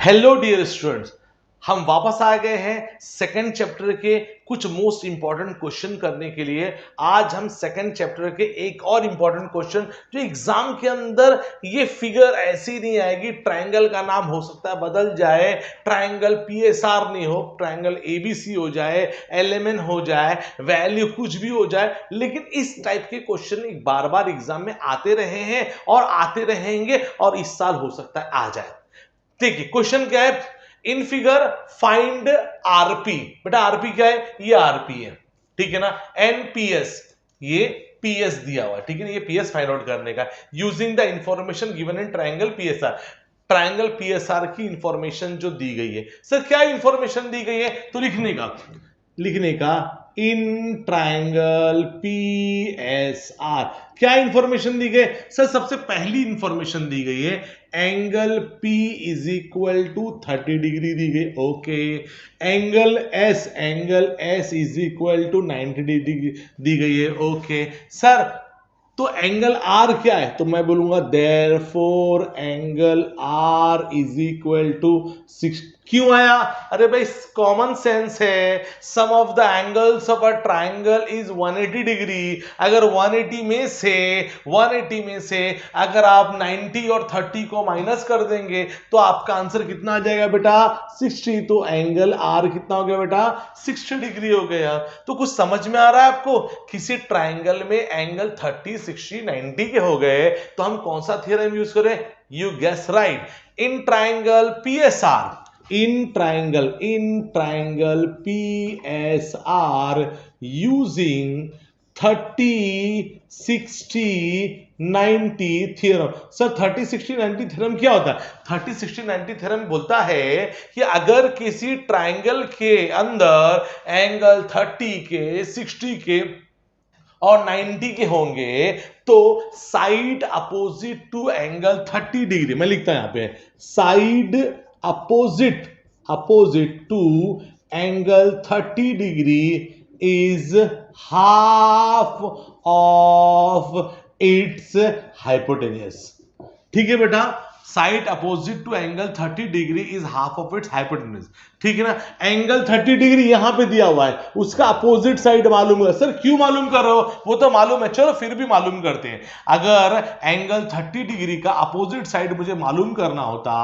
Hello dear students, हम वापस आ गए हैं सेकंड चैप्टर के कुछ मोस्ट इंपॉर्टेंट क्वेश्चन करने के लिए। आज हम सेकंड चैप्टर के एक और इंपॉर्टेंट क्वेश्चन जो एग्जाम के अंदर ये फिगर ऐसी नहीं आएगी, ट्रायंगल का नाम हो सकता है बदल जाए, ट्रायंगल पीएसआर नहीं हो, ट्रायंगल एबीसी हो जाए, एलएमएन हो जाए, वैल्यू कुछ भी हो जाए, लेकिन इस टाइप के क्वेश्चन बार बार एग्जाम में आते रहे हैं और आते रहेंगे और इस साल हो सकता है आ जाए। देखिए क्वेश्चन क्या है, इन फिगर फाइंड आरपी। बेटा आरपी क्या है? ये आरपी है, ठीक है ना। एनपीएस, ये पीएस दिया हुआ है, ठीक है ना। ये पीएस फाइंड आउट करने का using the information given in triangle PSR. Triangle PSR की इंफॉर्मेशन जो दी गई है, सर क्या इंफॉर्मेशन दी गई है? तो लिखने का इन ट्रायंगल पीएसआर क्या इंफॉर्मेशन दी गई? सर सबसे पहली इंफॉर्मेशन दी गई है angle P is equal to 30 degree दी गई। Okay, angle S is equal to 90 degree दी गई है। ओके सर, तो एंगल R क्या है? तो मैं बोलूंगा therefore angle R is equal to 6। क्यों आया? अरे भाई कॉमन सेंस है, sum of the angles of a triangle is 180 degree. अगर 180 में से अगर आप 90 और 30 को माइनस कर देंगे तो आपका आंसर कितना आ जाएगा बेटा? 60। तो एंगल R कितना हो गया बेटा? 60 डिग्री हो गया। तो कुछ समझ में आ रहा है आपको? किसी ट्रायंगल में एंगल 30, 60, 90 के हो गए तो हम कौन सा थ्योरम यूज करें? You guess right, in triangle PSR, in triangle PSR using 30, 60, 90 theorem. Sir 30, 60, 90 theorem क्या होता है? 30, 60, 90 थ्योरम बोलता है कि अगर किसी ट्रायंगल के अंदर एंगल 30 के, 60 के और 90 के होंगे तो side opposite to angle 30 degree, मैं लिखता हूं यहां पे side opposite to angle 30 degree is half of its hypotenuse। ठीक है बेटा, side opposite to angle 30 degree is half of its hypotenuse. ठीक है ना। एंगल 30 डिग्री यहां पे दिया हुआ है, उसका अपोजिट साइड मालूम है। सर क्यों मालूम कर रहे हो? वो तो मालूम है, चलो फिर भी मालूम करते हैं। अगर एंगल 30 डिग्री का अपोजिट साइड मुझे मालूम करना होता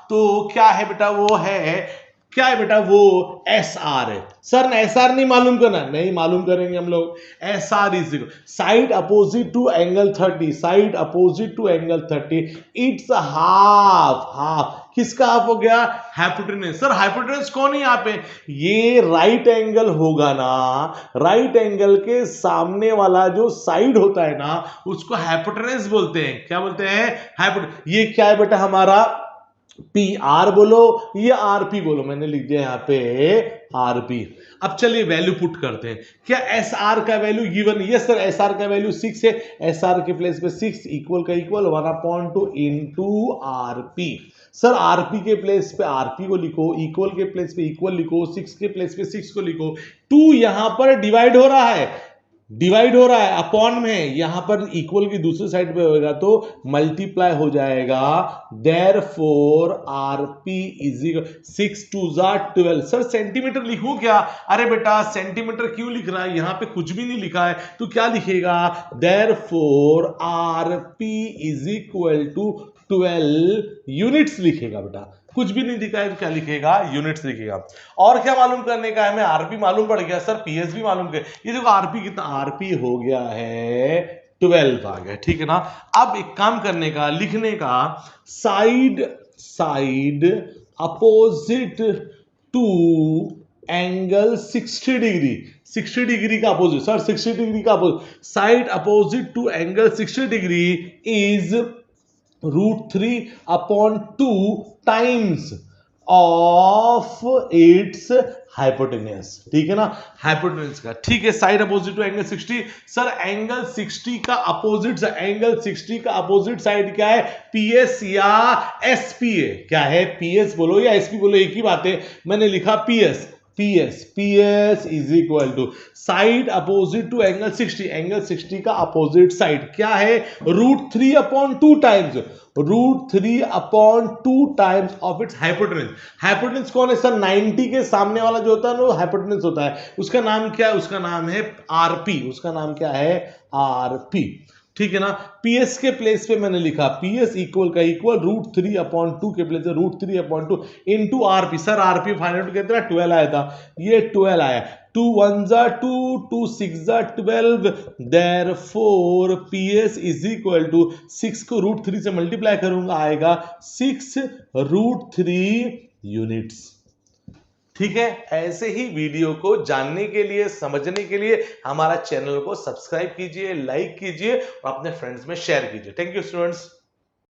तो क्या है बेटा? वो है क्या है बेटा? वो एस आर है। सर एस आर नहीं मालूम करना, नहीं मालूम करेंगे हम लोग। S R is side opposite to angle 30, side opposite to angle 30 it's half. किसका हाफ हो गया? हाइपोटेन्यूज। सर हाइपोटेन्यूज कौन है यहाँ पे? ये राइट एंगल होगा ना, राइट एंगल के सामने वाला जो साइड होता है ना उसको हाइपोटेन्यूज बोलते हैं। क्या बोलते हैं? हाइपोटेन्यूज। ये क्या है बेटा? हमारा पी आर बोलो या आरपी बोलो, मैंने लिख दिया यहाँ पे आरपी। अब चलिए वैल्यू पुट करते हैं। क्या एस आर का value given? Yes sir, S are का वैल्यू 6 है। एस आर के प्लेस पे 6 इक्वल का equal 1/2 into RP. Sir RP के प्लेस पे आरपी को लिखो, इक्वल के प्लेस पे इक्वल लिखो, 6 के प्लेस पे 6 को लिखो। 2 यहां पर डिवाइड हो रहा है, अपॉन में, यहां पर इक्वल की दूसरी साइड पे होगा तो मल्टीप्लाई हो जाएगा। Therefore RP is equal 6 2 12। Sir centimetre लिखूं क्या? अरे बेटा सेंटीमीटर क्यों लिख रहा है? यहां पे कुछ भी नहीं लिखा है, तो क्या लिखेगा? Therefore RP is equal to 12 units लिखेगा बेटा। कुछ भी नहीं दिखा है तो क्या लिखेगा? यूनिट्स लिखेगा। और क्या मालूम करने का है? हमें आरपी मालूम पड़ गया, सर पीएस भी मालूम कर। ये देखो आरपी कितना, आरपी हो गया है 12 आ गया। ठीक है ना। अब एक काम करने का, लिखने का side opposite to angle 60 degree, 60 degree का अपोजिट। सर 60 डिग्री का opposite, side opposite to angle 60 degree is √3/2 times of its hypotenuse. ठीक है ना, हाइपोटेन्यूज का। ठीक है, side opposite to angle 60। Sir angle 60 का अपोजिट, एंगल 60 का अपोजिट साइड क्या है? पीएस या एसपी है। क्या है? पीएस बोलो या एसपी बोलो, एक ही बात है। मैंने लिखा PS. PS is equal to side opposite to angle 60, angle 60 का अपोजिट साइड क्या है, √3/2 times, √3/2 times of its hypotenuse. Hypotenuse कौन है सर, 90 के सामने वाला जो होता है वो हाइपोटेन्यूज होता है, उसका नाम क्या है, उसका नाम है आरपी, उसका नाम क्या है, आरपी। ठीक है ना। PS के प्लेस पे मैंने लिखा PS इक्वल का इक्वल √3/2 के place √3/2 into RP. Sir RP find out कितना 12 आया था, ये 12 आया, 2 1 2 2 6 12, therefore PS is equal to 6 को √3 से मल्टीप्लाई करूंगा आएगा 6√3 यूनिट्स। ठीक है, ऐसे ही वीडियो को जानने के लिए, समझने के लिए हमारा चैनल को सब्सक्राइब कीजिए, लाइक कीजिए और अपने फ्रेंड्स में शेयर कीजिए। Thank you students.